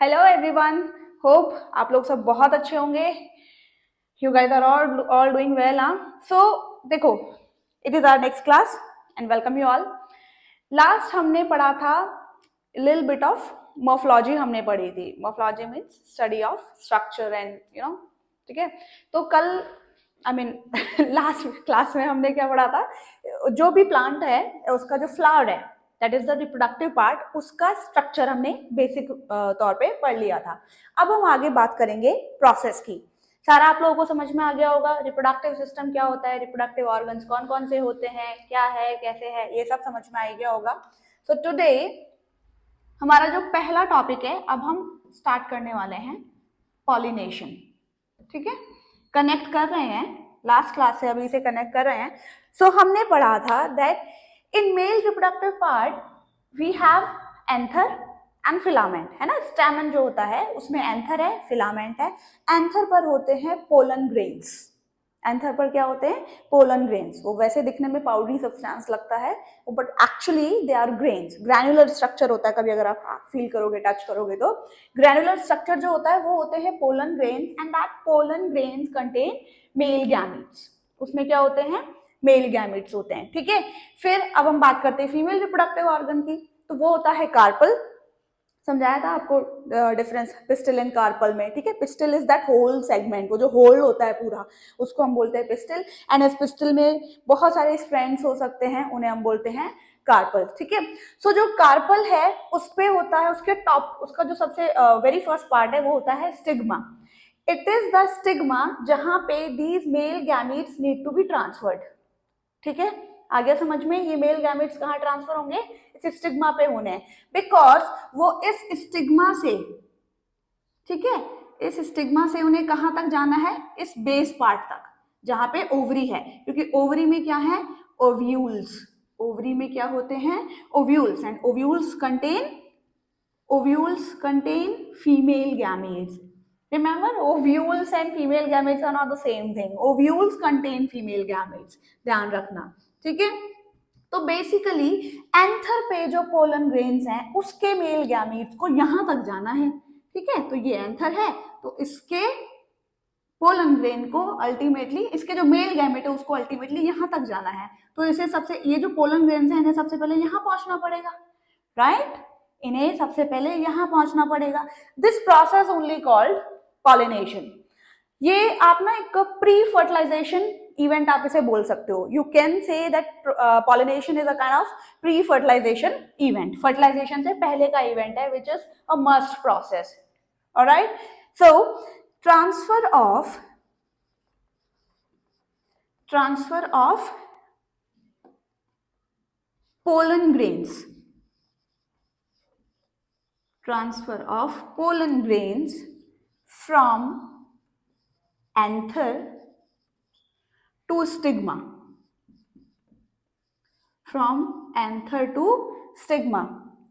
Hello everyone, hope आप लोग सब बहुत अच्छे होंगे। You guys are all doing well. So देखो, it is our next class and welcome you all. Last हमने पढ़ा था लिटिल बिट ऑफ मॉर्फोलॉजी, हमने पढ़ी थी। Morphology means study of structure and ठीक है। तो कल आई मीन लास्ट क्लास में हमने क्या पढ़ा था, जो भी प्लांट है उसका जो फ्लावर है that is the reproductive part, उसका स्ट्रक्चर हमने बेसिक तौर पे पढ़ लिया था। अब हम आगे बात करेंगे प्रोसेस की। सारा आप लोगों को समझ में आ गया होगा, रिप्रोडक्टिव सिस्टम क्या होता है, रिप्रोडक्टिव ऑर्गन्स कौन कौन से होते हैं, क्या है, कैसे है, ये सब समझ में आ गया होगा। सो टुडे हमारा जो पहला टॉपिक है, अब हम स्टार्ट करने वाले हैं पॉलिनेशन। ठीक है, कनेक्ट कर रहे हैं, लास्ट क्लास से अभी से कनेक्ट कर रहे हैं। सो हमने पढ़ा था that in male reproductive part we have anther and filament, है ना। स्टैमेन जो होता है उसमें एंथर है, फिलामेंट है। एंथर पर होते हैं पोलन ग्रेन्स। एंथर पर क्या होते हैं? Pollen grains. वो वैसे दिखने में पाउडरी सब्सटेंस लगता है, but actually they are grains. Granular structure होता है, कभी अगर आप फील करोगे, टच करोगे तो ग्रैनुलर स्ट्रक्चर जो होता है वो होते हैं pollen grains, and that pollen grains contain male gametes. उसमें क्या होते हैं? मेल गैमीट्स होते हैं। ठीक है, फिर अब हम बात करते हैं फीमेल रिप्रोडक्टिव ऑर्गन की, तो वो होता है कार्पल। समझाया था आपको डिफरेंस पिस्टल एंड कार्पल में। ठीक है, pistil is that whole segment, वो जो होल होता है पूरा, उसको हम बोलते हैं पिस्टल। एंड इस पिस्टल में बहुत सारे स्ट्रैंड्स हो सकते हैं, उन्हें हम बोलते हैं कार्पल। ठीक है, सो जो कार्पल है उस पे होता है, उसके टॉप, उसका जो सबसे वेरी फर्स्ट पार्ट है वो होता है stigma. It is the stigma जहां पे these male gametes need to be transferred. ठीक है, आ गया समझ में? ये मेल गैमेट्स कहाँ ट्रांसफर होंगे? इस स्टिग्मा पे होने हैं, बिकॉज वो इस स्टिग्मा से, ठीक है, इस स्टिग्मा से उन्हें कहाँ तक जाना है? इस बेस पार्ट तक, जहां पे ओवरी है। क्योंकि ओवरी में क्या है? ओव्यूल्स। ओवरी में क्या होते हैं? Ovules. And ovules contain female gametes. Remember, ovules and female gametes are not the same thing. Ovules contain female gametes. ध्यान रखना, ठीक है। तो बेसिकली एंथर पे जो पोलन ग्रेन्स हैं उसके मेल गैमीट्स को यहां तक जाना है। ठीक है, तो ये एंथर है, तो इसके पोलन ग्रेन को अल्टीमेटली, इसके जो मेल गैमेट है उसको अल्टीमेटली यहां तक जाना है। तो इसे सबसे, ये जो पोलन ग्रेन्स हैं इन्हें सबसे पहले यहां पहुंचना पड़ेगा, राइट? इन्हें सबसे पहले यहां पहुंचना पड़ेगा। This process only called pollination. ये आप ना एक प्री फर्टिलाइजेशन इवेंट आप इसे बोल सकते हो। You can say that pollination is a kind of pre fertilization event. Fertilization से पहले का इवेंट है, which is a must process. Alright, so transfer of pollen grains, transfer of pollen grains from anther to stigma, from anther to stigma।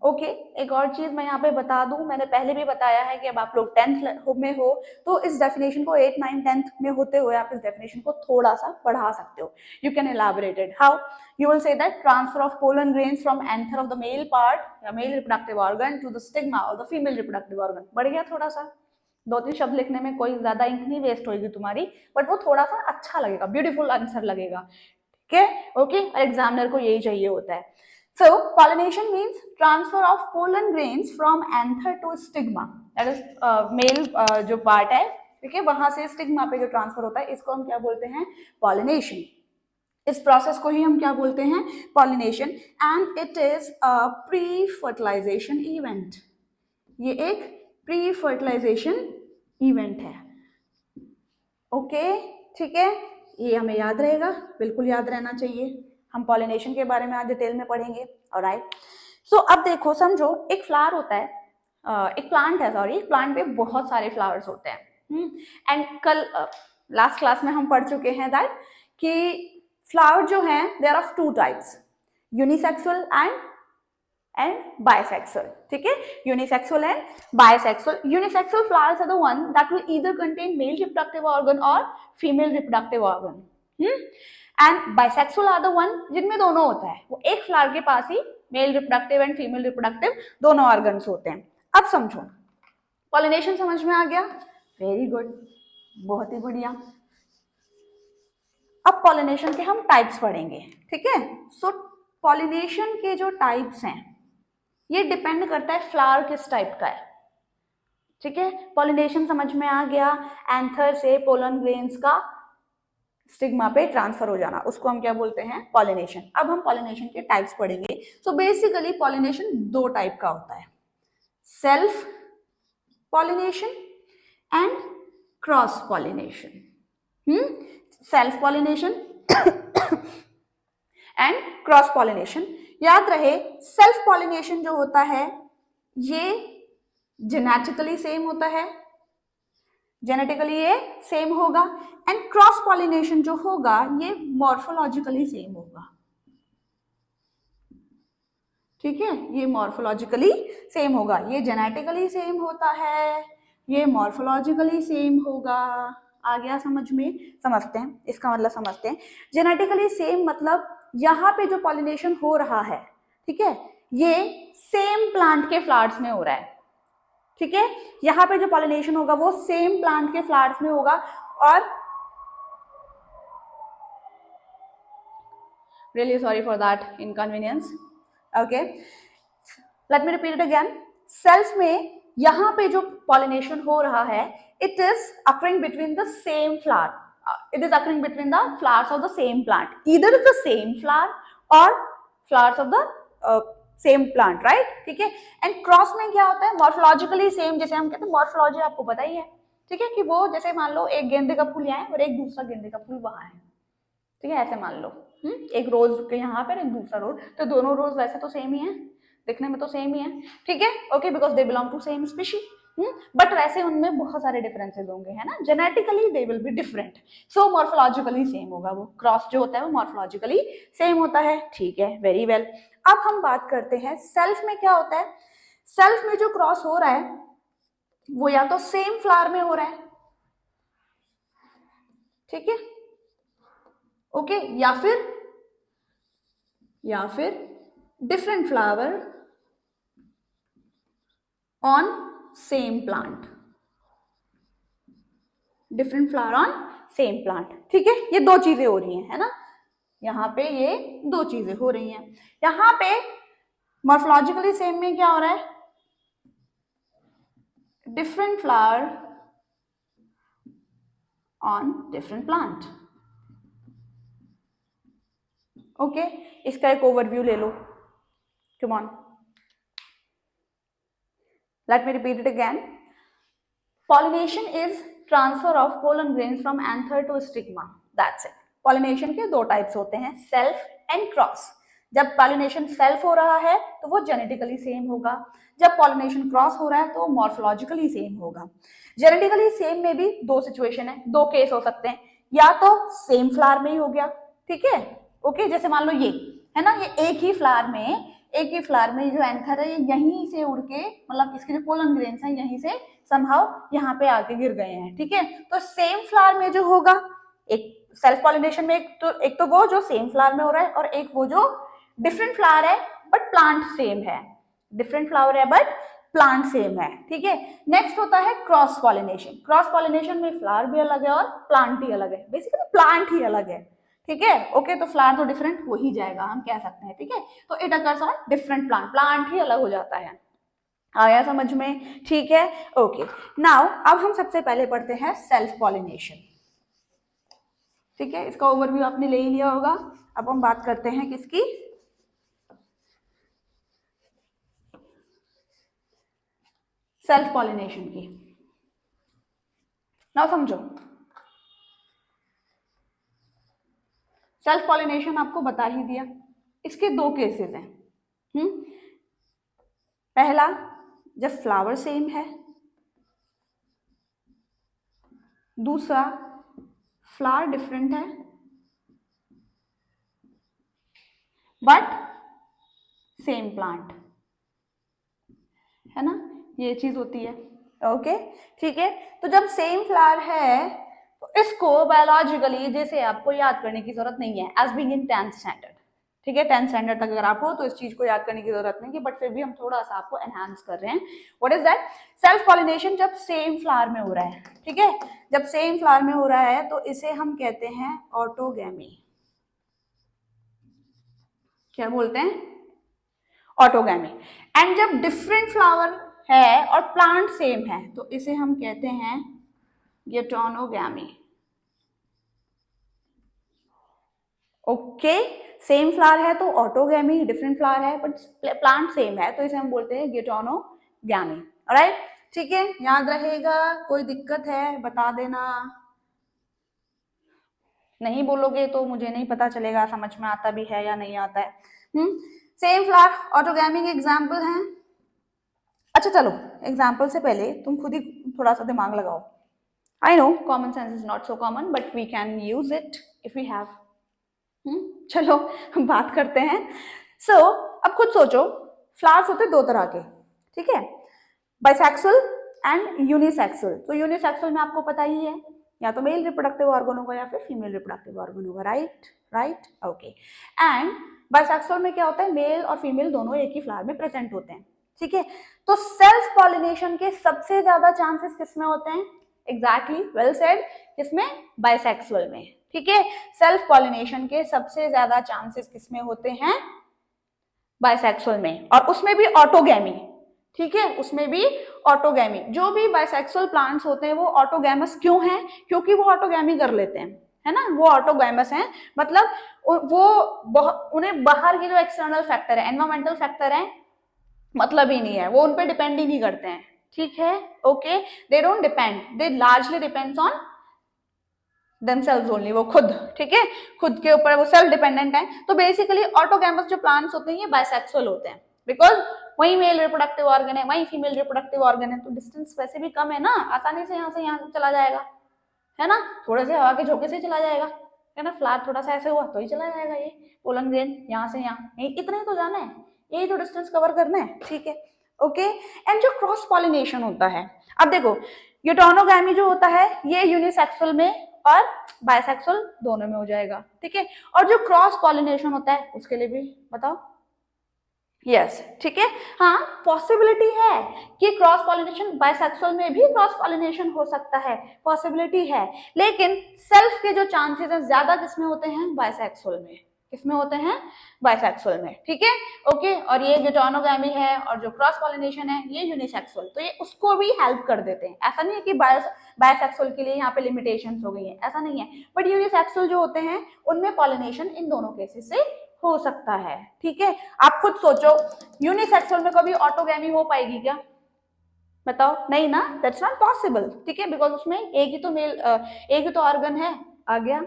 Okay, एक और चीज मैं यहाँ पे बता दूं, मैंने पहले भी बताया है कि अब आप लोग 10th में हो तो इस डेफिनेशन को 8, 9, 10th में होते हुए आप इस डेफिनेशन को थोड़ा सा बढ़ा सकते हो। You can elaborate it how. You will say that transfer of pollen grains from anther of the male part, the male reproductive organ, to the stigma of the female reproductive organ। बढ़ गया थोड़ा सा, 2-3 शब्द लिखने में कोई ज्यादा ink नहीं वेस्ट होगी तुम्हारी, बट वो थोड़ा सा अच्छा लगेगा, ब्यूटीफुल आंसर लगेगा। ठीक है, ओके, एग्जामिनर को यही चाहिए होता है। So pollination means transfer of pollen grains from anther to stigma, that is male जो part है, ठीक है, वहां से स्टिग्मा पे जो ट्रांसफर होता है, इसको हम क्या बोलते हैं? पॉलिनेशन। इस प्रोसेस को ही हम क्या बोलते हैं? Pollination. And it is a pre fertilization event. ये एक प्री फर्टिलाइजेशन इवेंट है। ओके, ठीक है, ये हमें याद रहेगा, बिल्कुल याद रहना चाहिए। हम पॉलिनेशन के बारे में आज डिटेल में पढ़ेंगे। ऑलराइट, सो अब देखो, समझो एक फ्लावर होता है, एक प्लांट है, सॉरी, प्लांट पे बहुत सारे फ्लावर्स होते हैं। एंड कल लास्ट क्लास में हम पढ़ चुके हैं दैट कि फ्लावर जो है there of 2 types, unisexual and bisexual. ठीक है, unisexual and bisexual. Unisexual flowers are the one that will either contain male reproductive organ और female reproductive organ. And bisexual are the one जिनमें दोनों होता है। वो एक फ्लावर के पास ही male reproductive and female reproductive दोनों ऑर्गन्स होते हैं। अब समझो, पॉलिनेशन समझ में आ गया? वेरी गुड, बहुत ही बढ़िया। अब पॉलिनेशन के हम टाइप्स पढ़ेंगे, ठीक है। सो पॉलिनेशन के जो टाइप्स हैं ये डिपेंड करता है फ्लावर किस टाइप का है, ठीक है। पॉलिनेशन समझ में आ गया, एंथर से पोलन ग्रेन्स का स्टिग्मा पे ट्रांसफर हो जाना, उसको हम क्या बोलते हैं? पॉलिनेशन। अब हम पॉलिनेशन के टाइप्स पढ़ेंगे। सो बेसिकली पॉलिनेशन दो टाइप का होता है, self pollination and cross pollination. Self pollination and cross pollination. याद रहे, सेल्फ पॉलिनेशन जो होता है ये जेनेटिकली सेम होता है, जेनेटिकली ये सेम होगा, एंड क्रॉस पॉलिनेशन जो होगा ये मॉर्फोलॉजिकली सेम होगा, ठीक है। ये मॉर्फोलॉजिकली सेम होगा, ये जेनेटिकली सेम होता है, ये मॉर्फोलॉजिकली सेम होगा। आ गया समझ में? समझते हैं इसका मतलब, समझते हैं। जेनेटिकली सेम मतलब यहाँ पे जो पॉलिनेशन हो रहा है, ठीक है, ये सेम प्लांट के फ्लावर्स में हो रहा है, ठीक है। यहाँ पे जो पॉलिनेशन होगा वो सेम प्लांट के फ्लावर्स में होगा, और really sorry for that inconvenience. Okay, late me repeat it again. Self में यहाँ पे जो पॉलिनेशन हो रहा है, it is occurring between the same flower, it is occurring between the flowers of the same plant, either the same flower or flowers of the same plant, right? ठीक है। And cross में क्या होता है? Morphologically same, जैसे हम कहते हैं मॉर्फोलॉजी आपको पता ही है, ठीक है, कि वो जैसे मान लो एक गेंदे का फूल यहाँ है और एक दूसरा गेंदे का फूल वहां है, ठीक है, ऐसे मान लो। एक रोज के यहाँ पर, एक दूसरा रोज, तो दोनों रोज वैसे तो सेम ही है, दिखने में तो सेम ही है, ठीक है, okay, because they belong to same species. But वैसे उनमें बहुत सारे डिफरेंसेस होंगे, है ना, genetically they will be different, so morphologically same होगा। वो क्रॉस जो होता है वो मॉर्फोलॉजिकली सेम होता है, ठीक है, वेरी वेल। अब हम बात करते हैं सेल्फ में क्या होता है। सेल्फ में जो क्रॉस हो रहा है वो या तो सेम फ्लावर में हो रहा है, ठीक है, ओके, या फिर different flower on same plant, different flower on same plant, ठीक है। ये दो चीजें हो रही हैं, है ना, यहाँ पे ये दो चीजें हो रही हैं। यहाँ पे मॉर्फोलॉजिकली सेम में क्या हो रहा है? Different flower on different plant, okay. इसका एक ओवरव्यू ले लो, come on, let me repeat it again. Pollination is transfer of pollen grains from anther to stigma, that's it. Pollination के दो टाइप्स होते हैं, सेल्फ एंड क्रॉस। जब pollination self हो रहा है तो वो जेनेटिकली सेम होगा, जब पॉलिनेशन क्रॉस हो रहा है तो मॉर्फोलॉजिकली सेम होगा। जेनेटिकली सेम में भी दो सिचुएशन है, दो केस हो सकते हैं, या तो सेम फ्लावर में ही हो गया, ठीक है, ओके, जैसे मान लो ये है ना, ये एक ही फ्लावर में जो एंथर है ये यहीं से उड़ के, मतलब इसके जो पोलन ग्रेन्स हैं यहीं से समहाउ यहाँ पे आके गिर गए हैं, ठीक है। तो सेम फ्लावर में जो होगा, एक सेल्फ पॉलिनेशन में एक तो वो जो सेम फ्लावर में हो रहा है, और एक वो जो डिफरेंट फ्लावर है बट प्लांट सेम है, डिफरेंट फ्लावर है बट प्लांट सेम है, ठीक है। नेक्स्ट होता है क्रॉस पॉलिनेशन। क्रॉस पॉलिनेशन में फ्लावर भी अलग है और प्लांट ही अलग है, बेसिकली प्लांट ही अलग है, ठीक है, ओके। तो फ्लावर तो डिफरेंट हो ही जाएगा, हम कह सकते हैं, ठीक है। तो it occurs on different plant, plant ही अलग हो जाता है। आया समझ में? ठीक है, ओके। नाउ अब हम सबसे पहले पढ़ते हैं सेल्फ पॉलिनेशन, ठीक है। इसका ओवरव्यू आपने ले ही लिया होगा। अब हम बात करते हैं किसकी? सेल्फ पॉलिनेशन की। नाउ समझो, सेल्फ पॉलिनेशन आपको बता ही दिया, इसके दो केसेस हैं। पहला, जब फ्लावर सेम है, दूसरा फ्लावर डिफरेंट है बट सेम प्लांट, है ना, ये चीज होती है, ओके, ठीक है। तो जब सेम फ्लावर है तो इसको बायोलॉजिकली, जैसे आपको याद करने की जरूरत नहीं है, as being in 10th standard, ठीक है, 10th स्टैंडर्ड तक अगर आप हो तो इस चीज को याद करने की जरूरत नहीं, बट फिर भी हम थोड़ा सा आपको एनहांस कर रहे हैं। What is that? Self pollination जब सेम फ्लावर में हो रहा है, ठीक है, जब सेम फ्लावर में हो रहा है तो इसे हम कहते हैं ऑटोगैमी। क्या बोलते हैं? ऑटोगैमी। एंड जब डिफरेंट फ्लावर है और प्लांट सेम है तो इसे हम कहते हैं गेटोनोगैमी। ओके, सेम फ्लावर है तो ऑटोगैमी, डिफरेंट फ्लावर है बट प्लांट सेम है तो इसे हम बोलते हैं गेटोनोगैमी। ऑलराइट, ठीक है, याद रहेगा। कोई दिक्कत है बता देना, नहीं बोलोगे तो मुझे नहीं पता चलेगा समझ में आता भी है या नहीं आता है। सेम फ्लावर ऑटोगैमी के एग्जाम्पल हैं। अच्छा चलो, एग्जाम्पल से पहले तुम खुद ही थोड़ा सा दिमाग लगाओ। I know common sense is not so common but we can use it if we have. चलो हम बात करते हैं। सो अब खुद सोचो, फ्लावर्स होते दो तरह के, ठीक है, बाइसेक्सुअल एंड यूनिसेक्सुअल। तो यूनिसेक्सुअल में आपको पता ही है, या तो मेल रिप्रोडक्टिव ऑर्गन होगा या फिर फीमेल रिप्रोडक्टिव ऑर्गन होगा, right right, okay. And bisexual में क्या होता है, मेल और फीमेल दोनों एक ही फ्लावर में प्रेजेंट होते हैं, ठीक है। तो सेल्फ पॉलिनेशन के सबसे ज्यादा चांसेस किसमें होते हैं? एग्जैक्टली, वेल सेड, किसमें? बाइसेक्सुअल में, ठीक है। सेल्फ पॉलिनेशन के सबसे ज्यादा चांसेस किसमें होते हैं? बाइसेक्सुअल में, और उसमें भी ऑटोगैमी, ठीक है, उसमें भी ऑटोगैमी। जो भी बाइसेक्सुअल प्लांट्स होते हैं वो ऑटोगैमस क्यों हैं? क्योंकि वो ऑटोगैमी कर लेते हैं, है ना, वो ऑटोगैमस हैं, मतलब वो उन्हें बाहर के जो एक्सटर्नल फैक्टर है, एनवायरमेंटल फैक्टर है, मतलब ही नहीं है, वो उन पे डिपेंड ही नहीं करते हैं, ठीक है, okay. They don't depend, they largely depends on themselves only, वो खुद, ठीक है, खुद के ऊपर वो सेल्फ डिपेंडेंट है। तो बेसिकली ऑटोगैमस जो प्लांट्स होते हैं ये बाइसेक्सुअल होते हैं, बिकॉज वही मेल रिप्रोडक्टिव ऑर्गन है, वही फीमेल रिप्रोडक्टिव ऑर्गन है, तो डिस्टेंस वैसे भी कम है ना, आसानी से यहाँ चला जाएगा, है ना, थोड़े से हवा के झोंके से चला जाएगा, है ना, फ्लावर थोड़ा सा ऐसे हुआ तो ही चला जाएगा, ये पोलन ग्रेन यहाँ से यहाँ, इतना ही तो जाना है, यही तो डिस्टेंस कवर करना है, ठीक है, ओके। एंड जो क्रॉस पॉलिनेशन होता है, अब देखो यूटोनोगैमी जो होता है ये यूनिसेक्सुअल में और बाइसेक्सुअल दोनों में हो जाएगा, ठीक है। और जो क्रॉस पॉलिनेशन होता है उसके लिए भी बताओ। यस, ठीक है, हाँ, पॉसिबिलिटी है कि क्रॉस पॉलिनेशन बाइसेक्सुअल में भी क्रॉस पॉलिनेशन हो सकता है, पॉसिबिलिटी है, लेकिन सेल्फ के जो चांसेस हैं ज्यादा किसमें होते हैं? बाइसेक्सुअल में। किसमें होते हैं? बाइसेक्सुअल में, ठीक है, ओके। और ये गेटोनोगैमी है और जो क्रॉस पॉलिनेशन है ये यूनिसेक्सुअल, तो ये उसको भी हेल्प कर देते हैं। ऐसा नहीं है कि बाइसेक्सुअल के लिए यहाँ पे लिमिटेशंस हो गई है, ऐसा नहीं है, बट यूनिसेक्सुअल जो होते हैं उनमें पॉलिनेशन इन दोनों केसेस से हो सकता है, ठीक है। आप खुद सोचो, यूनिसेक्सुअल में कभी ऑटोगैमी हो पाएगी क्या? बताओ, नहीं ना, दैट्स नॉट पॉसिबल, ठीक है, बिकॉज उसमें एक ही तो मेल, एक ही तो ऑर्गन है। आ गया,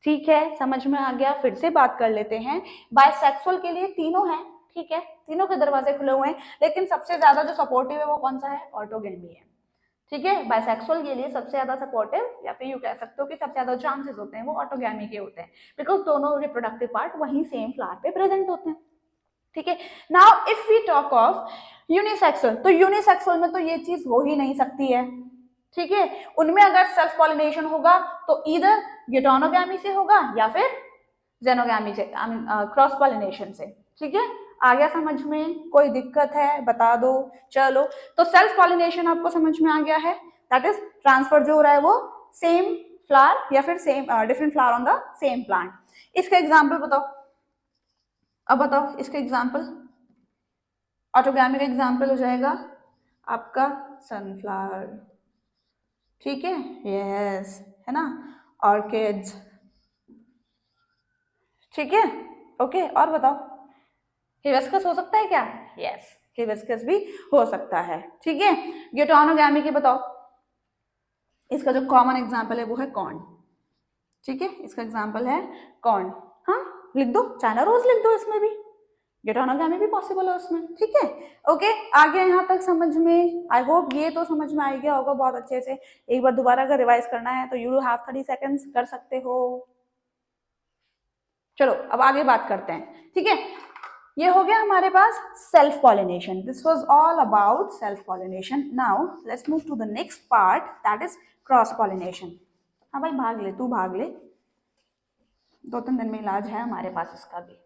ठीक है, समझ में आ गया। फिर से बात कर लेते हैं, बाइसेक्सुअल के लिए तीनों हैं, ठीक है, तीनों के दरवाजे खुले हुए हैं, लेकिन सबसे ज्यादा जो सपोर्टिव है वो कौन सा है? ऑटोगैमी है, ठीक है। बाइसेक्सुअल के लिए सबसे ज्यादा सपोर्टिव या फिर यू कह सकते हो कि सबसे ज्यादा चांसेस होते हैं वो ऑटोगैमी के होते हैं, बिकॉज दोनों रिप्रोडक्टिव पार्ट वहीं सेम फ्लावर पे प्रेजेंट होते हैं, ठीक है। Now if we talk of unisexual, तो यूनिसेक्सुअल में तो ये चीज हो ही नहीं सकती है, ठीक है। उनमें अगर सेल्फ पॉलिनेशन होगा तो इधर गेटोनोगैमी से होगा या फिर जेनोगैमी से, क्रॉस पॉलिनेशन से, ठीक है। आ गया समझ में? कोई दिक्कत है बता दो। चलो, तो सेल्फ पॉलिनेशन आपको समझ में आ गया है, दैट इज ट्रांसफर जो हो रहा है वो सेम फ्लावर या फिर same different flower on the same plant. इसका एग्जाम्पल बताओ, अब बताओ इसका एग्जाम्पल। ऑटोगैमी का एग्जाम्पल हो जाएगा आपका सनफ्लावर, ठीक है, यस, है ना, ऑर्किड्स, ठीक है, ओके। और बताओ, हिबिस्कस हो सकता है क्या? यस, हिबिस्कस भी हो सकता है, ठीक है। गेटोनोगैमी के बताओ, इसका जो कॉमन एग्जाम्पल है वो है कॉर्न, ठीक है, इसका एग्जाम्पल है कॉर्न। हाँ, लिख दो, चाइना रोज लिख दो, इसमें भी गेटोनोगैमी भी पॉसिबल है उसमें, ठीक है, ओके। आ गया यहाँ तक समझ में? आई होप ये तो समझ में आ गया होगा बहुत अच्छे से। एक बार दोबारा अगर रिवाइज करना है तो यू हैव 30 सेकेंड्स, कर सकते हो। चलो अब आगे बात करते हैं, ठीक है। ये हो गया हमारे पास self pollination, this was all about self pollination. Now let's move to the next part, that is cross pollination. हाँ भाई भाग ले, तू भाग ले, 2-3 दिन में इलाज है हमारे पास इसका भी।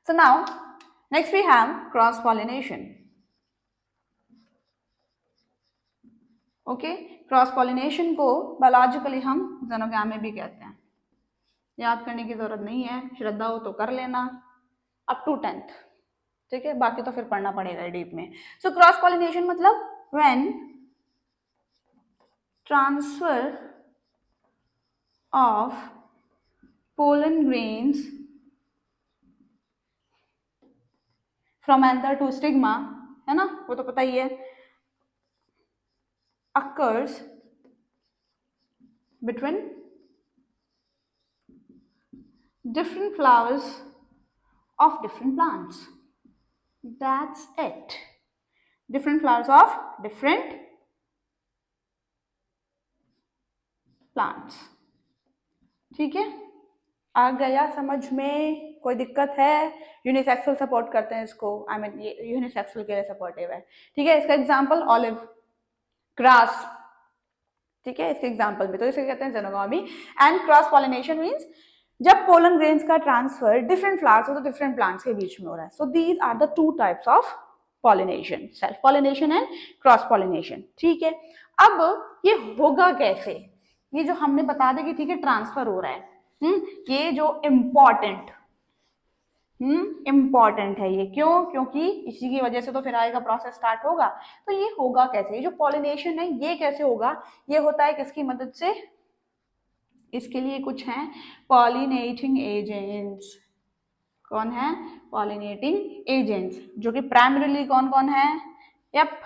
So now next we have cross pollination. Okay, cross pollination को बायोलॉजिकली हम ज़ेनोगामी भी कहते हैं। याद करने की जरूरत नहीं है, श्रद्धा हो तो कर लेना अप टू 10th, ठीक है, बाकी तो फिर पढ़ना पड़ेगा डीप में। सो क्रॉस पॉलिनेशन मतलब when transfer of pollen grains from anther to stigma, है ना, वो तो पता ही है, occurs between different flowers of different plants. That's it. Different flowers of different plants. ठीक है, आ गया समझ में? कोई दिक्कत है? यूनिसेक्सुअल सपोर्ट करते हैं इसको, आई मीन ये यूनिसेक्सुअल के लिए सपोर्टिव है, ठीक है। इसका एग्जांपल ऑलिव ग्रास, ठीक है, इसके एग्जांपल भी, तो इसे कहते हैं ज़ेनोगामी। एंड क्रॉस पॉलिनेशन मींस जब पोलन ग्रेन्स का ट्रांसफर डिफरेंट फ्लावर्स हो तो डिफरेंट प्लांट्स के बीच में हो रहा है। So these are the two types of pollination, self pollination and cross pollination, ठीक है। अब ये होगा कैसे, ये जो हमने बता दें कि ठीक है ट्रांसफर हो रहा है, ये जो इम्पॉर्टेंट है ये, क्यों? क्योंकि इसी की वजह से तो फिर आएगा प्रोसेस स्टार्ट होगा। तो ये होगा कैसे, ये जो पॉलिनेशन है ये कैसे होगा? ये होता है किसकी मदद से? इसके लिए कुछ हैं पॉलिनेटिंग एजेंट्स। कौन है? पॉलिनेटिंग एजेंट्स, जो कि प्राइमरीली कौन कौन है? Yup,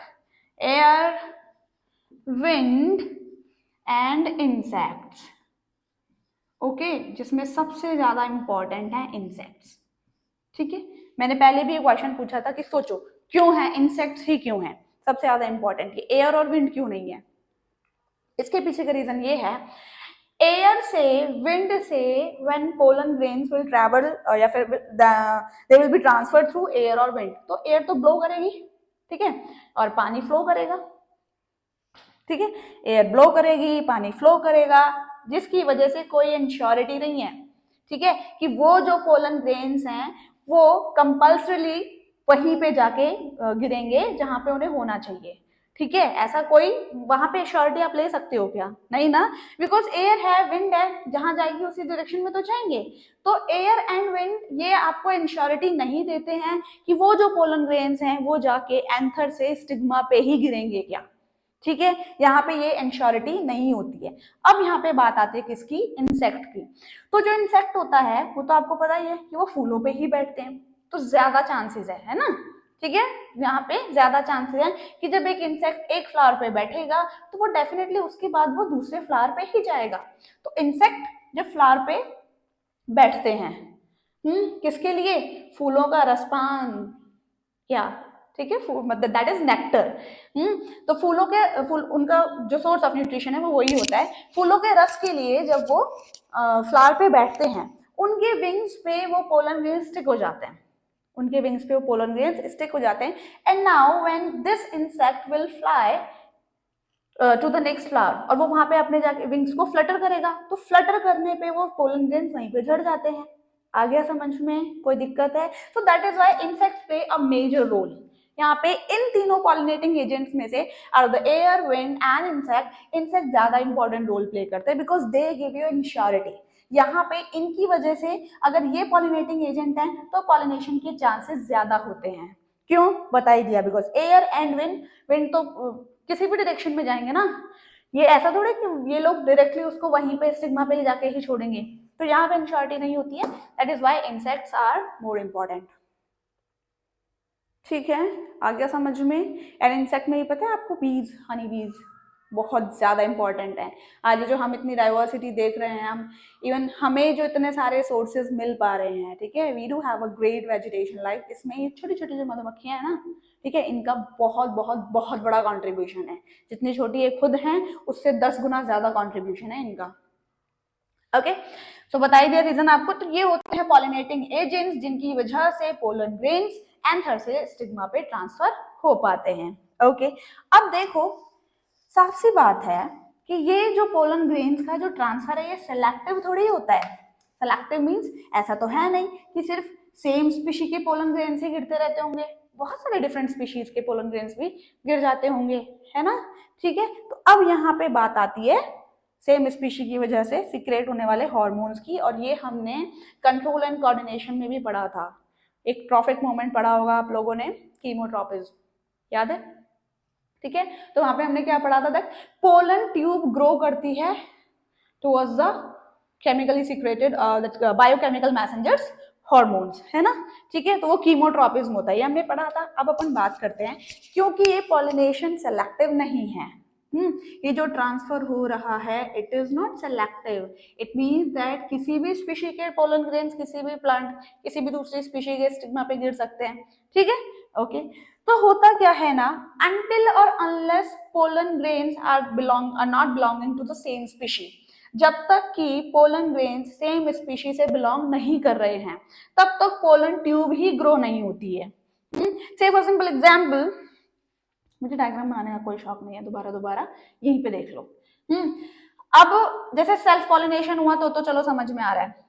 air, wind and insects. Okay, जिसमें सबसे ज्यादा इंपॉर्टेंट है इंसेक्ट्स, ठीक है। मैंने पहले भी एक क्वेश्चन पूछा था कि सोचो क्यों है इंसेक्ट्स ही क्यों है सबसे ज्यादा इंपॉर्टेंट, कि एयर और विंड क्यों नहीं है? इसके पीछे का रीजन ये है, एयर से, विंड से when pollen grains will travel या फिर दे will be transferred through air और विंड, तो एयर तो ब्लो करेगी, ठीक है, और पानी फ्लो करेगा, ठीक है। एयर ब्लो करेगी, पानी फ्लो करेगा, जिसकी वजह से कोई इंश्योरिटी नहीं है, ठीक है, कि वो जो पोलन ग्रेन्स हैं वो कंपल्सरीली वहीं पे जाके गिरेंगे जहां पे उन्हें होना चाहिए, ठीक है। ऐसा कोई वहां पे श्योरिटी आप ले सकते हो क्या? नहीं ना, बिकॉज एयर है, विंड है, जहां जाएगी उसी डायरेक्शन में तो जाएंगे। तो एयर एंड विंड ये आपको इंश्योरिटी नहीं देते हैं कि वो जो पोलन ग्रेन्स हैं वो जाके एंथर से स्टिग्मा पे ही गिरेंगे क्या, ठीक है। यहाँ पे ये इंश्योरिटी नहीं होती है। अब यहाँ पे बात आती है किसकी? इंसेक्ट की। तो जो इंसेक्ट होता है वो तो आपको पता ही है कि वो फूलों पे ही बैठते हैं, तो ज्यादा चांसेस है ना, ठीक है। यहाँ पे ज्यादा चांसेस है कि जब एक इंसेक्ट एक फ्लावर पे बैठेगा तो वो डेफिनेटली उसके बाद वो दूसरे फ्लावर पे ही जाएगा। तो इंसेक्ट जब फ्लावर पे बैठते हैं, किसके लिए? फूलों का रसपान, क्या, ठीक है, मतलब दैट इज नेक्टर। तो फूलों के उनका जो सोर्स ऑफ न्यूट्रिशन है वो वही होता है। फूलों के रस के लिए जब वो फ्लावर पे बैठते हैं, उनके विंग्स पे वो पोलन ग्रेन्स स्टिक हो जाते हैं, उनके विंग्स पे वो पोलन ग्रेन्स स्टिक हो जाते हैं। And now when this insect will fly to the next flower, और वो वहां पे अपने जाके विंग्स को फ्लटर करेगा, तो फ्लटर करने पे वो पोलन ग्रेन्स वहीं पे झड़ जाते हैं। आ गया समझ में? कोई दिक्कत है? So that is why insects play a major role. यहाँ पे इन तीनों पॉलिनेटिंग एजेंट्स में से are the air, wind and insect ज्यादा इंपॉर्टेंट रोल प्ले करते हैं, because they give you insurity. यहाँ पे इनकी वजह से अगर ये पॉलिनेटिंग एजेंट है तो पॉलिनेशन के चांसेस ज्यादा होते हैं। क्यों? बता ही दिया, बिकॉज एयर एंड विंड तो किसी भी डायरेक्शन में जाएंगे ना, ये ऐसा थोड़ा कि ये लोग डायरेक्टली उसको वहीं पे स्टिग्मा पे ही जाके ही छोड़ेंगे, तो यहाँ पे इंश्योरिटी नहीं होती है। That is why insects are more important, ठीक है। आ गया समझ में? एंड इंसेक्ट में ही पता है आपको, बीज, हनी बीज बहुत ज्यादा इंपॉर्टेंट है। आज जो हम इतनी डाइवर्सिटी देख रहे हैं, हम इवन हमें जो इतने सारे सोर्सेज मिल पा रहे हैं, ठीक है, we do have a great vegetation life, इसमें ये छोटी छोटी जो मधुमक्खियां हैं ना, ठीक है, इनका बहुत बहुत बहुत बड़ा कंट्रीब्यूशन है। जितनी छोटी ये खुद हैं उससे 10 गुना ज्यादा कंट्रीब्यूशन है इनका। ओके, सो बताई दिया रीजन आपको। तो ये होते हैं पॉलिनेटिंग एजेंट्स जिनकी वजह से पोलन ग्रेन्स एंथर से स्टिग्मा पे ट्रांसफर हो पाते हैं। ओके, अब देखो साफ सी बात है कि ये जो पोलन ग्रेन्स का जो ट्रांसफर है ये सिलेक्टिव थोड़ी होता है। सिलेक्टिव मींस ऐसा तो है नहीं कि सिर्फ सेम स्पीशी के पोलन ग्रेन्स ही गिरते रहते होंगे, बहुत सारे डिफरेंट स्पीशीज के पोलन ग्रेन्स भी गिर जाते होंगे, है ना, ठीक है। तो अब यहाँ पे बात आती है सेम स्पीशी की वजह से सीक्रेट होने वाले हार्मोन्स की, और ये हमने कंट्रोल एंड कोऑर्डिनेशन में भी पढ़ा था। एक ट्रॉफिक मोमेंट पढ़ा होगा आप लोगों ने, कीमोट्रॉपिज्म, याद है, ठीक है। तो वहां पे हमने क्या पढ़ा था, दैट पोलन ट्यूब ग्रो करती है towards the chemically secreted biochemical messengers hormones, है ना, ठीक है। तो वो कीमोट्रॉपिज्म होता है, ये हमने पढ़ा था। अब अपन बात करते हैं, क्योंकि ये पॉलिनेशन सेलेक्टिव नहीं है, ये जो ट्रांसफर हो रहा है it is not selective, it means that किसी भी स्पीशी के पोलन ग्रेन्स किसी भी प्लांट, किसी भी दूसरी स्पीशी के स्टिग्मा पे गिर सकते हैं, ठीक है, ओके। तो होता क्या है ना, अनटिल और unless pollen grains are not belonging to the same species, जब तक कि पोलन ग्रेन्स सेम स्पीशी से बिलोंग नहीं कर रहे हैं तब तक पोलन ट्यूब ही ग्रो नहीं होती है। से फॉर सिंपल एग्जाम्पल, मुझे डायग्राम बनाने का कोई शौक नहीं है, दोबारा यहीं पे देख लो। अब जैसे सेल्फ पॉलिनेशन हुआ तो चलो समझ में आ रहा है।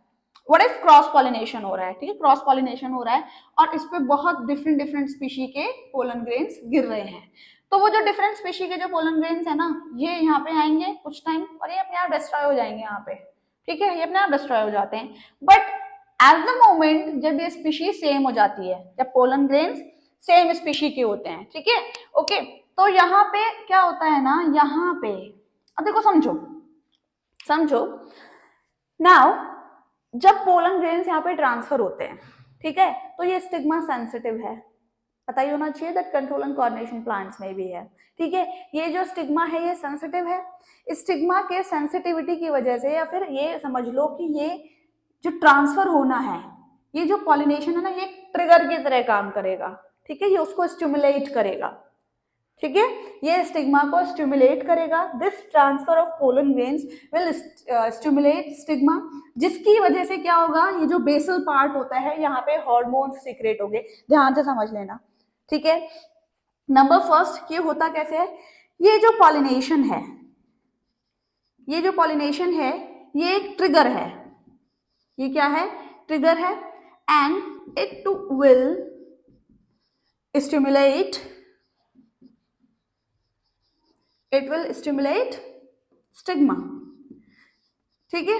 व्हाट इफ क्रॉस पॉलिनेशन हो रहा है, ठीक है, क्रॉस पॉलिनेशन हो रहा है और इस पे बहुत डिफरेंट स्पीशी के पोलन ग्रेन्स गिर रहे हैं, तो वो जो डिफरेंट स्पीशी के जो पोलन ग्रेन्स है ना, ये यहाँ पे आएंगे कुछ टाइम और ये अपने आप डिस्ट्रॉय हो जाएंगे यहाँ पे, ठीक है, ये अपने आप डिस्ट्रॉय हो जाते हैं। बट एट द मोमेंट जब ये स्पीशी सेम हो जाती है, जब पोलन ग्रेन्स सेम स्पीशी के होते हैं, ठीक है, ओके, तो यहाँ पे क्या होता है ना, यहाँ पे अब देखो, समझो नाउ, जब पोलन ग्रेन्स यहाँ पे ट्रांसफर होते हैं, ठीक है, तो ये स्टिग्मा सेंसिटिव है, पता ही होना चाहिए that control and coordination plants में भी है, ठीक है। ये जो स्टिग्मा है ये सेंसिटिव है, स्टिग्मा के सेंसिटिविटी की वजह से, या फिर ये समझ लो कि ये जो ट्रांसफर होना है, ये जो पॉलिनेशन है ना, ये ट्रिगर की तरह काम करेगा, ठीक है, ये उसको स्टिमुलेट करेगा, ठीक है, ये स्टिग्मा को स्टिमुलेट करेगा। This transfer of pollen grains will stimulate stigma, जिसकी वजह से क्या होगा, ये जो बेसल पार्ट होता है यहाँ पे हार्मोन्स सीक्रेट होंगे, ध्यान से समझ लेना, ठीक है। नंबर फर्स्ट, ये होता कैसे है, ये जो पॉलिनेशन है, ये एक ट्रिगर है, ये क्या है, ट्रिगर है, and it will stimulate stigma, ठीक है।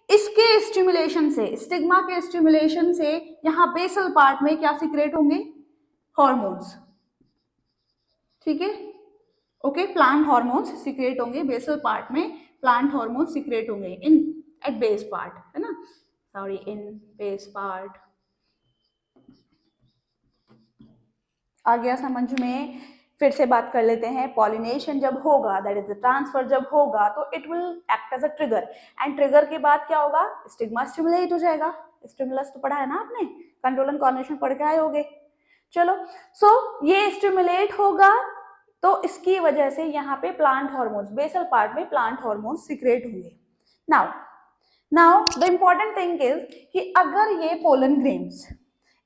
इसके स्टिमुलेशन से, स्टिग्मा के स्टिमुलेशन से यहाँ बेसल पार्ट में क्या सीक्रेट होंगे, हॉर्मोन्स, ठीक है, ओके, प्लांट हॉर्मोन्स सीक्रेट होंगे बेसल पार्ट में, प्लांट हॉर्मोन्स सीक्रेट होंगे इन एट बेस पार्ट, है ना, सॉरी, इन बेस पार्ट। आ गया समझ में? फिर से बात कर लेते हैं, पॉलिनेशन जब होगा, दैट इज द ट्रांसफर जब होगा, तो it will act as a trigger, and trigger के बाद क्या होगा, स्टिग्मा स्टिमुलेट हो जाएगा। स्टिमुलस तो पढ़ा है ना आपने, कंट्रोल एंड कोऑर्डिनेशन पढ़ के आए होगे, चलो। सो ये स्टिमुलेट होगा तो इसकी वजह से यहाँ पे प्लांट हॉर्मोन्स, बेसल पार्ट में प्लांट हॉर्मोन्स सीक्रेट होंगे। Now the important thing is कि अगर ये pollen grains,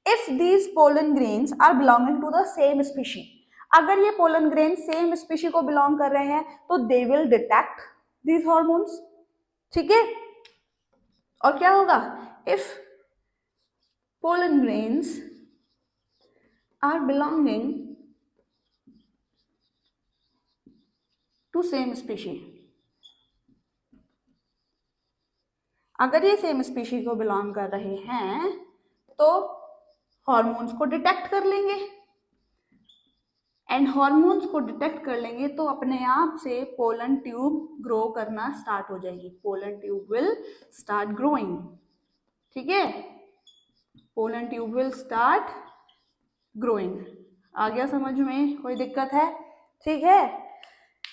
if these pollen grains are belonging to the same species, अगर ये पोलन ग्रेन सेम स्पीशी को बिलोंग कर रहे हैं तो they will detect these hormones, ठीक है। और क्या होगा, if pollen grains are belonging to same species, अगर ये सेम स्पीशी को बिलोंग कर रहे हैं तो हॉर्मोन्स को डिटेक्ट कर लेंगे, एंड हॉर्मोन्स को डिटेक्ट कर लेंगे तो अपने आप से पोलन ट्यूब ग्रो करना स्टार्ट हो जाएगी, pollen tube will start growing, ठीक है, pollen tube will start growing. आ गया समझ में, कोई दिक्कत है, ठीक है।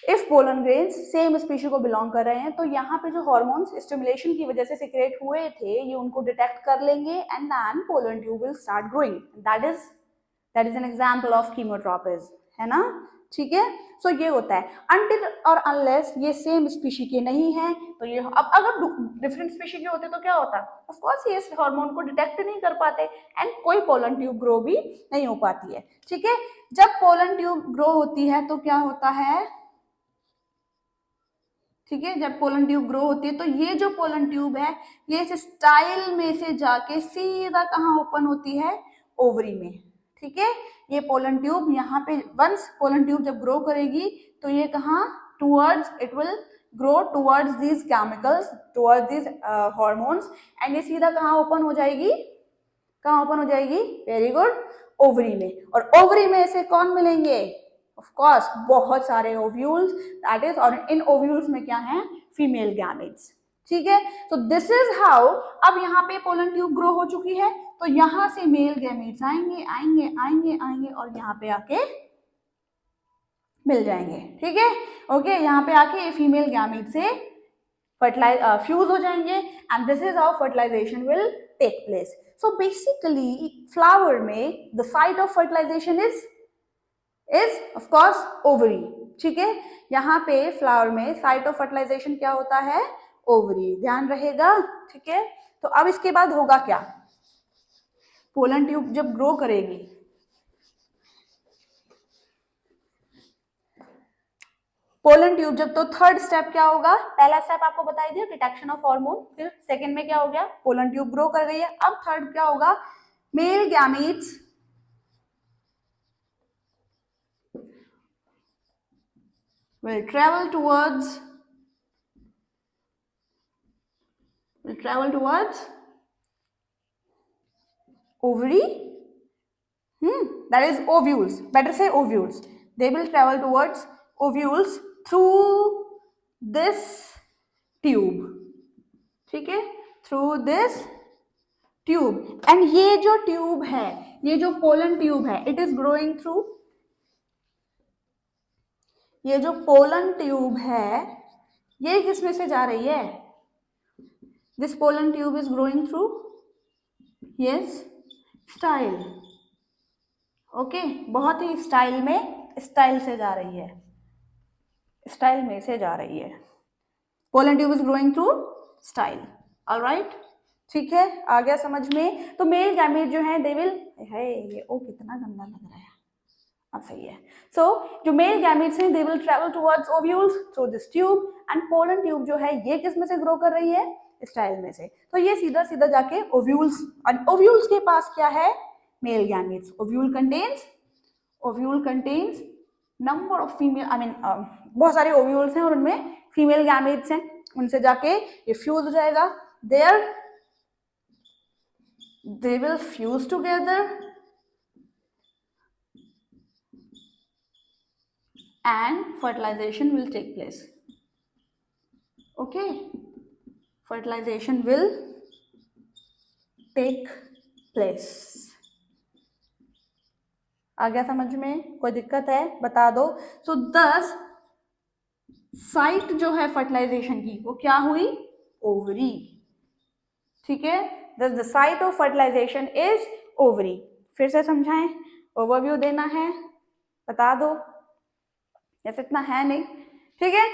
If pollen grains same species को बिलोंग कर रहे हैं तो यहाँ पे जो हॉर्मोन्स स्टिमुलेशन की वजह से सीक्रेट हुए थे ये उनको डिटेक्ट कर लेंगे, and then pollen tube will start growing, that is an example of chemotropism, है ना, ठीक है। सो ये होता है अनटिल और अनलेस ये सेम स्पीशी के नहीं है, तो ये, अब अगर डिफरेंट स्पीशी के होते तो क्या होता, ऑफ कोर्स ये इस हार्मोन को डिटेक्ट नहीं कर पाते एंड कोई पोलन ट्यूब ग्रो भी नहीं हो पाती है, ठीक है। जब पोलन ट्यूब ग्रो होती है तो क्या होता है, ठीक है, जब पोलन ट्यूब ग्रो होती है तो ये जो पोलन ट्यूब है ये इस स्टाइल में से जाके सीधा कहाँ ओपन होती है, ओवरी में। ठीक है, ये पोलन ट्यूब यहाँ पे वंस पोलन ट्यूब जब ग्रो करेगी तो ये कहाँ towards, it will grow towards these chemicals, towards these hormones, and ये सीधा कहाँ ओपन हो जाएगी, कहाँ ओपन हो जाएगी, वेरी गुड, ओवरी में। और ओवरी में से कौन मिलेंगे, ऑफ कोर्स बहुत सारे ओव्यूल्स, दैट इज, और इन ओव्यूल्स में क्या है, फीमेल गैमेट्स। ठीक है, तो दिस इज हाउ, अब यहाँ पे पोलन ट्यूब ग्रो हो चुकी है तो यहाँ से मेल गैमेट्स आएंगे आएंगे आएंगे आएंगे और यहाँ पे आके मिल जाएंगे। ठीक है, ओके, यहाँ पे आके ये फीमेल गैमेट से फ्यूज हो जाएंगे and this is how fertilisation will take place. So basically flower में the site of fertilisation is of course ovary. ठीक है, यहाँ पे फ्लावर में साइट ऑफ फर्टिलाइजेशन क्या होता है, ओवरी, ध्यान रहेगा। ठीक है, तो अब इसके बाद होगा क्या, पोलन ट्यूब जब ग्रो करेगी, पोलन ट्यूब जब, तो थर्ड स्टेप क्या होगा, पहला स्टेप आपको बताई दिया डिटेक्शन ऑफ हार्मोन, फिर सेकंड में क्या हो गया, पोलन ट्यूब ग्रो कर गई है, अब थर्ड क्या होगा, male gametes will travel towards ovary, that is ovules, better say ovules, they will travel towards ovules through this tube। ठीक है, through this tube, and ये जो ट्यूब है, ये जो पोलन ट्यूब है, it is growing through, ये जो पोलन ट्यूब है ये किस में से जा रही है, this pollen tube is growing through, yes, style. Okay, बहुत ही स्टाइल में, स्टाइल से जा रही है, स्टाइल में से जा रही है, pollen tube is growing through style. Alright, ठीक है, आ गया समझ में। तो मेल गैमेट जो है दे विल, है ये ओ कितना गंदा लग रहा है, अब सही है। सो जो मेल गैमेट्स हैं they will travel towards ovules through this tube, and pollen tube जो है ये किस में से ग्रो कर रही है, स्टाइल में से, तो ये सीधा सीधा जाके ओव्यूल्स, और ओव्यूल्स के पास क्या है, male gametes. Ovule contains number of female, I mean बहुत सारे ओव्यूल्स हैं और उनमें फीमेल गैमेट्स हैं, उनसे जाके ये फ्यूज हो जाएगा, there they will fuse together and fertilization will take place। okay, fertilization will take place। आ गया समझ में, कोई दिक्कत है बता दो। सो दस साइट जो है फर्टिलाइजेशन की वो क्या हुई, ओवरी। ठीक है, thus the site of fertilisation is ovary. फिर से समझाएं, ओवरव्यू देना है, बता दो, ऐसे इतना है नहीं। ठीक है,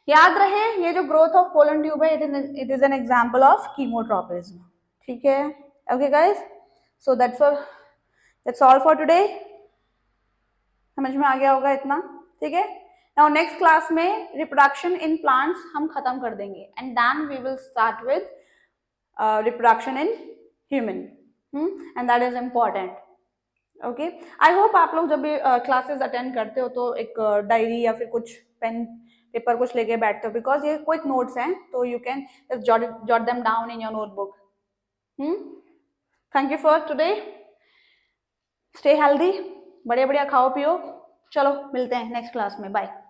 याद रहे ये जो ग्रोथ ऑफ पोलन ट्यूब है it is an example of chemotropism. ठीक है, okay guys, so that's all for today. समझ में आ गया होगा इतना। ठीक है, नाउ नेक्स्ट क्लास में रिप्रोडक्शन इन प्लांट्स हम खत्म कर देंगे, and then we will start with reproduction in human, and that is important. Okay, I hope आप लोग जब भी क्लासेस अटेंड करते हो तो एक डायरी या फिर कुछ पेन पेपर कुछ लेके बैठते हो, बिकॉज ये क्विक नोट्स हैं, तो you can jot them down in your notebook. Thank you for today, stay healthy, बढ़िया बढ़िया खाओ पियो, चलो मिलते हैं नेक्स्ट क्लास में, बाय।